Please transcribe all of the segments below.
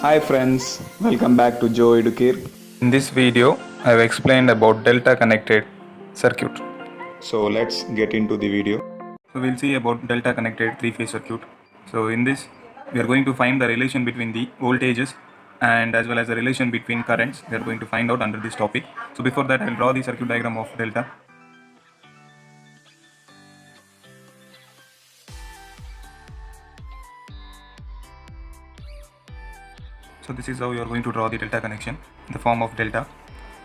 Hi friends, welcome back to Joe Educare. In this video, I have explained about delta connected circuit. So let's get into the video. So we'll see about delta connected three-phase circuit. So in this, we are going to find the relation between the voltages and as well as the relation between currents. We are going to find out under this topic. So before that, I will draw the circuit diagram of delta. So this is how you are going to draw the delta connection in the form of delta.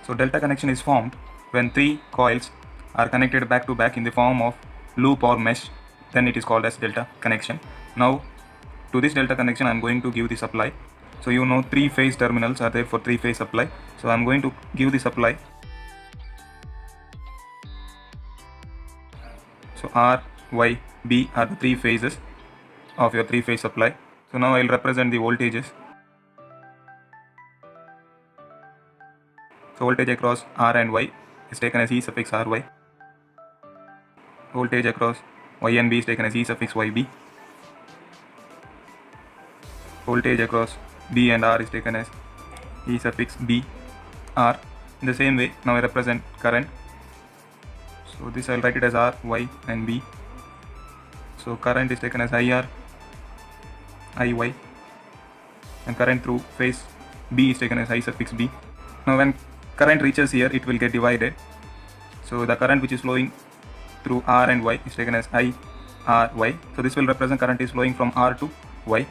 So delta connection is formed when three coils are connected back to back in the form of loop or mesh, then it is called as delta connection. Now to this delta connection I am going to give the supply. So you know three phase terminals are there for three phase supply. So I am going to give the supply. So R, Y, B are the three phases of your three phase supply. So now I will represent the voltages. So voltage across R and Y is taken as E suffix RY. Voltage across Y and B is taken as E suffix YB. Voltage across B and R is taken as E suffix BR. In the same way, now I represent current. So this I will write it as R, Y and B. So current is taken as IR, IY, and current through phase B is taken as I suffix B. Now when current reaches here, it will get divided. So the current which is flowing through R and Y is taken as I, R, Y. So this will represent current is flowing from R to Y.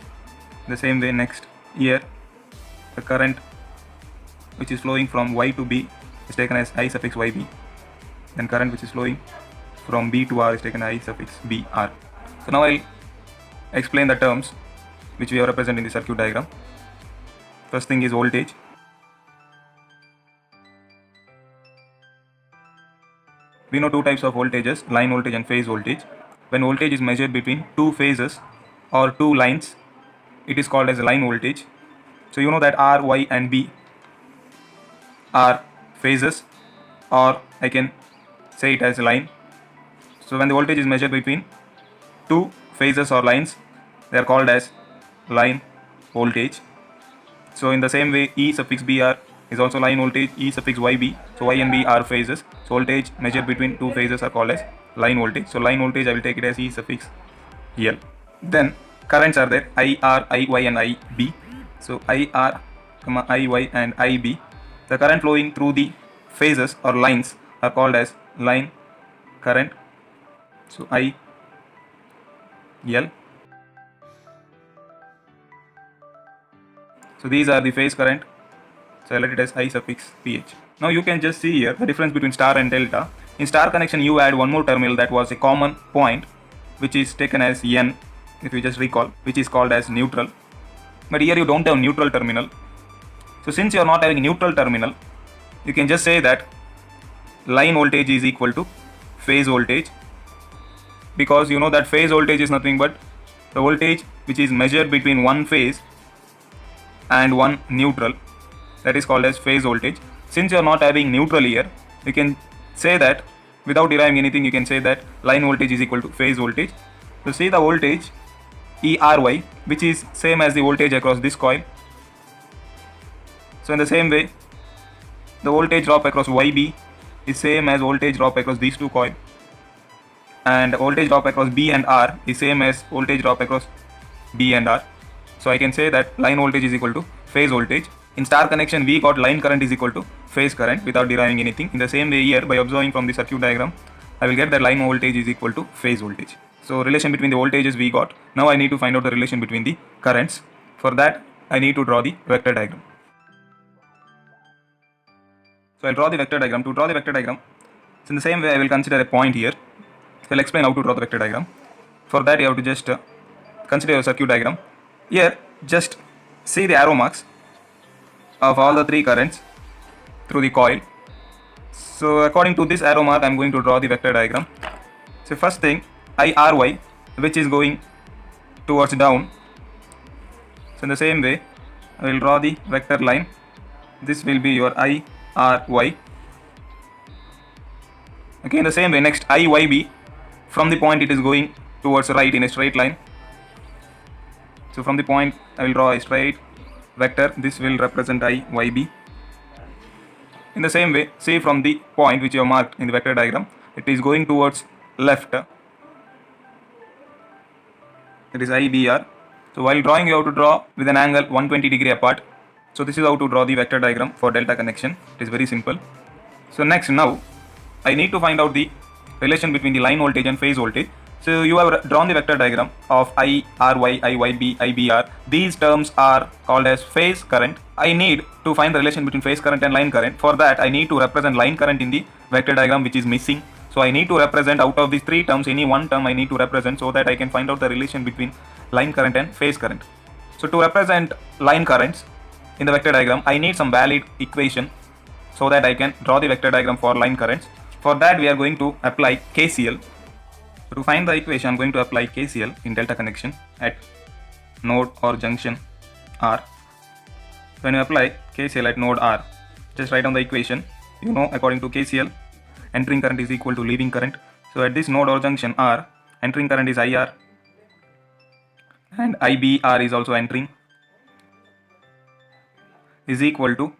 The same way next here, the current which is flowing from Y to B is taken as I suffix YB. Then current which is flowing from B to R is taken as I suffix BR. So now I'll explain the terms which we have represented in the circuit diagram. First thing is voltage. We know two types of voltages, line voltage and phase voltage. When voltage is measured between two phases or two lines, it is called as a line voltage. So you know that R, Y and B are phases, or I can say it as a line. So when the voltage is measured between two phases or lines, they are called as line voltage. So in the same way, E suffix BR is also line voltage, E suffix YB. So Y and B are phases. So voltage measured between two phases are called as line voltage. So line voltage I will take it as E suffix L. Then currents are there, IR, IY and IB. So IR, IY and IB. The current flowing through the phases or lines are called as line current. So IL. So these are the phase current. So I let it as I suffix PH. Now you can just see here the difference between star and delta. In star connection you add one more terminal that was a common point, which is taken as N, if you just recall, which is called as neutral. But here you don't have neutral terminal. So since you are not having neutral terminal, you can just say that line voltage is equal to phase voltage, because you know that phase voltage is nothing but the voltage which is measured between one phase and one neutral, that is called as phase voltage. Since you are not having neutral here, you can say that without deriving anything, you can say that line voltage is equal to phase voltage. So see the voltage ERY, which is same as the voltage across this coil. So in the same way, the voltage drop across YB is same as voltage drop across these two coils, and voltage drop across B and R is same as voltage drop across B and R. So I can say that line voltage is equal to phase voltage. In star connection we got line current is equal to phase current without deriving anything. In the same way here, by observing from the circuit diagram, I will get that line voltage is equal to phase voltage. So relation between the voltages we got. Now I need to find out the relation between the currents. For that I need to draw the vector diagram. So I'll draw the vector diagram. To draw the vector diagram, so in the same way I will consider a point here. So I'll explain how to draw the vector diagram. For that you have to just consider your circuit diagram. Here just see the arrow marks of all the three currents through the coil. So according to this arrow mark I am going to draw the vector diagram. So first thing, IRY, which is going towards down. So in the same way I will draw the vector line. This will be your IRY. Okay, in the same way next IYB, from the point it is going towards right in a straight line. So from the point I will draw a straight vector, this will represent I, Y, B. In the same way, say from the point which you have marked in the vector diagram, it is going towards left. It is I, B, R. So while drawing, you have to draw with an angle 120 degree apart. So this is how to draw the vector diagram for delta connection. It is very simple. So next, now I need to find out the relation between the line voltage and phase voltage. So you have drawn the vector diagram of I, R, Y, I, Y, B, I, B, R. These terms are called as phase current. I need to find the relation between phase current and line current. For that, I need to represent line current in the vector diagram, which is missing. So I need to represent out of these three terms, any one term I need to represent so that I can find out the relation between line current and phase current. So to represent line currents in the vector diagram, I need some valid equation so that I can draw the vector diagram for line currents. For that, we are going to apply KCL. So to find the equation, I am going to apply KCL in delta connection at node or junction R. When you apply KCL at node R, just write down the equation. You know, according to KCL, entering current is equal to leaving current. So at this node or junction R, entering current is IR and IBR is also entering, is equal to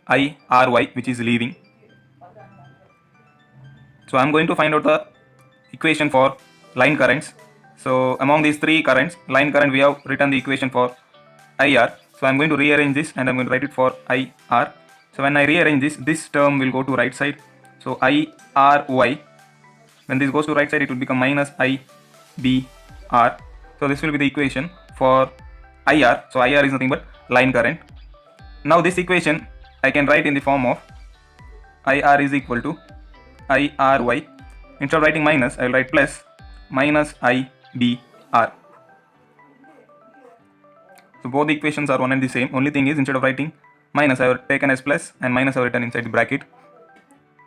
IRY, which is leaving. So I am going to find out the equation for line currents. So among these three currents, line current, we have written the equation for IR. So I am going to rearrange this and I am going to write it for IR. So when I rearrange this term will go to right side. So IRY, when this goes to right side, it will become minus IBR. So this will be the equation for IR. So IR is nothing but line current. Now this equation I can write in the form of IR is equal to IRY. Instead of writing minus, I will write plus minus IBR. So both the equations are one and the same. Only thing is, instead of writing minus, I have taken as plus and minus I have written inside the bracket.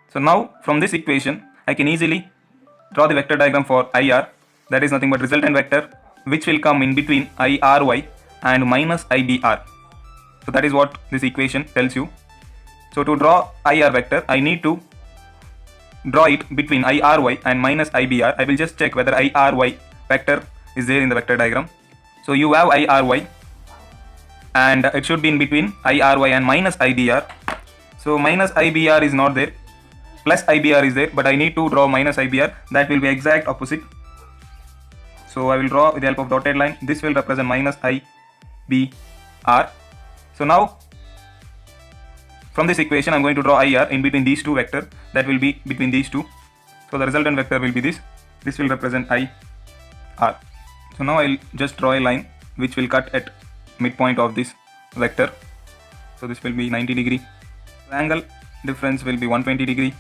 So now from this equation, I can easily draw the vector diagram for IR. That is nothing but resultant vector which will come in between IRY and minus IBR. So that is what this equation tells you. So to draw IR vector, I need to draw it between IRY and minus IBR. I will just check whether IRY vector is there in the vector diagram. So you have IRY and it should be in between IRY and minus IBR. So minus IBR is not there, plus IBR is there, but I need to draw minus IBR. That will be exact opposite. So I will draw with the help of dotted line. This will represent minus IBR. So now from this equation, I am going to draw IR in between these two vectors. That will be between these two. So the resultant vector will be this. This will represent IR. So now I will just draw a line which will cut at midpoint of this vector. So this will be 90 degree. The angle difference will be 120 degree.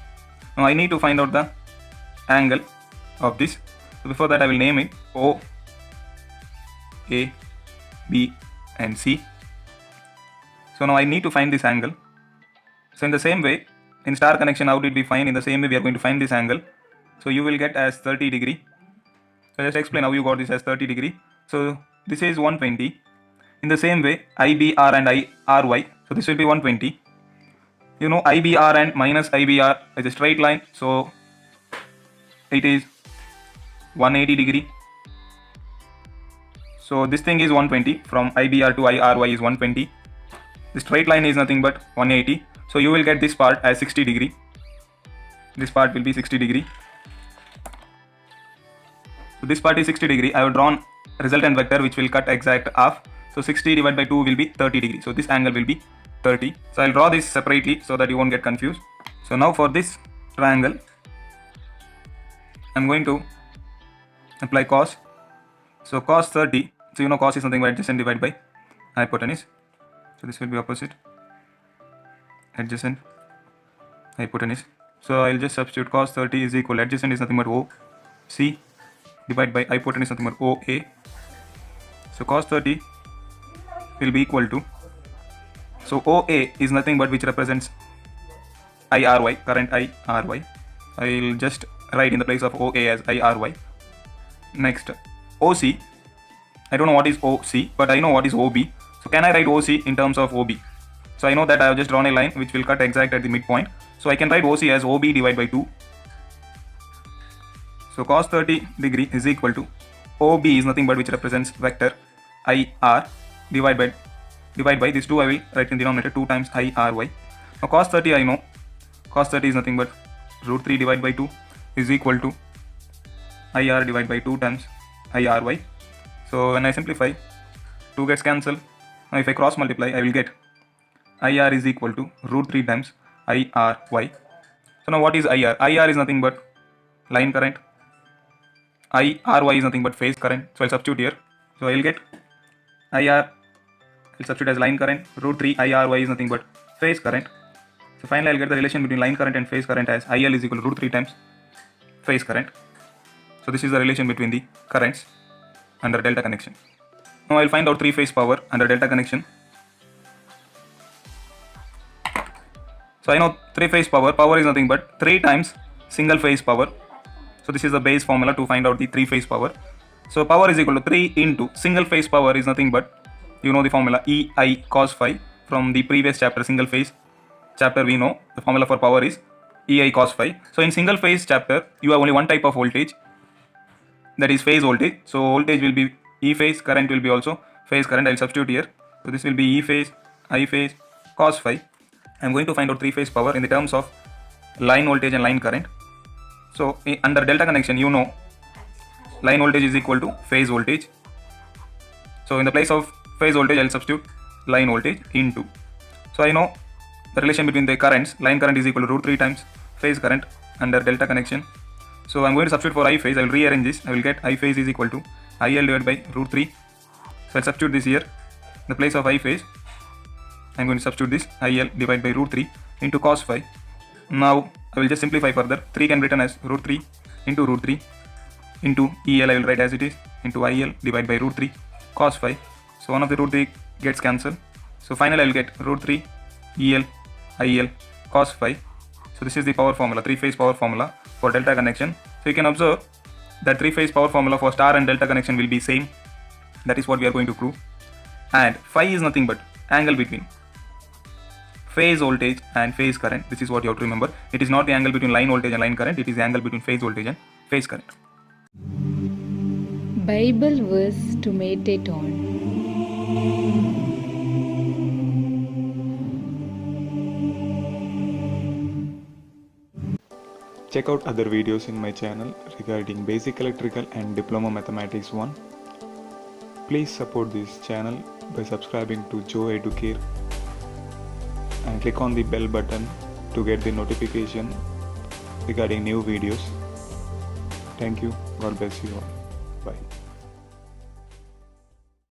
Now I need to find out the angle of this. So before that, I will name it O, A, B and C. So now I need to find this angle. So in the same way, in star connection, how did we find? In the same way, we are going to find this angle. So you will get as 30 degree. So just explain how you got this as 30 degree. So this is 120. In the same way, IBR and IRY. So this will be 120. You know, IBR and minus IBR is a straight line. So it is 180 degree. So this thing is 120. From IBR to IRY is 120. The straight line is nothing but 180. So you will get this part as 60 degree. This part will be 60 degree. So this part is 60 degree. I have drawn resultant vector which will cut exact half. So 60 divided by 2 will be 30 degree. So this angle will be 30. So I'll draw this separately so that you won't get confused. So now for this triangle, I'm going to apply cos. So cos 30. So you know cos is something by adjacent divided by hypotenuse. So this will be opposite. Adjacent hypotenuse. So I'll just substitute cos 30 is equal, adjacent is nothing but OC divided by hypotenuse nothing but OA. So cos 30 will be equal to, so OA is nothing but which represents IRY, current IRY. I'll just write in the place of OA as IRY. Next, OC. I don't know what is OC, but I know what is OB. So can I write OC in terms of OB? So I know that I have just drawn a line which will cut exact at the midpoint. So I can write OC as OB divided by 2. So cos 30 degree is equal to OB is nothing but which represents vector IR divided by divide by this 2 I will write in denominator 2 times IRY. Now cos 30 I know, cos 30 is nothing but root 3 divided by 2 is equal to IR divided by 2 times IRY. So when I simplify, 2 gets cancelled. Now if I cross multiply, I will get IR is equal to root 3 times IRY. So now what is IR? IR is nothing but line current. IRY is nothing but phase current. So I'll substitute here. So I'll get IR, I'll substitute as line current. Root 3 IRY is nothing but phase current. So finally I'll get the relation between line current and phase current as IL is equal to root 3 times phase current. So this is the relation between the currents under delta connection. Now I'll find out 3-phase power under delta connection. So I know 3-phase power is nothing but 3 times single phase power. So this is the base formula to find out the 3-phase power. So power is equal to 3 into single phase power is nothing but, you know the formula EI cos phi from the previous chapter, single phase chapter. We know the formula for power is EI cos phi. So in single phase chapter you have only one type of voltage, that is phase voltage. So voltage will be E phase, current will be also phase current. I will substitute here. So this will be E phase, I phase, cos phi. I am going to find out 3-phase power in the terms of line voltage and line current. So under delta connection, you know line voltage is equal to phase voltage. So in the place of phase voltage, I will substitute line voltage into. So I know the relation between the currents. Line current is equal to root 3 times phase current under delta connection. So I am going to substitute for I phase. I will rearrange this. I will get I phase is equal to IL divided by root 3. So I will substitute this here. In the place of I phase, I am going to substitute this IL divided by root 3 into cos phi. Now I will just simplify further. 3 can be written as root 3 into root 3 into EL, I will write as it is, into IL divided by root 3 cos phi. So one of the root 3 gets cancelled. So finally I will get root 3 EL IL cos phi. So this is the power formula, 3-phase power formula for delta connection. So you can observe that 3-phase power formula for star and delta connection will be same. That is what we are going to prove. And phi is nothing but angle between phase voltage and phase current. This is what you have to remember. It is not the angle between line voltage and line current. It is the angle between phase voltage and phase current. Bible verse to meditate on. Check out other videos in my channel regarding Basic Electrical and Diploma Mathematics 1. Please support this channel by subscribing to Joe Educare and click on the bell button to get the notification regarding new videos. Thank you. God bless you all. Bye.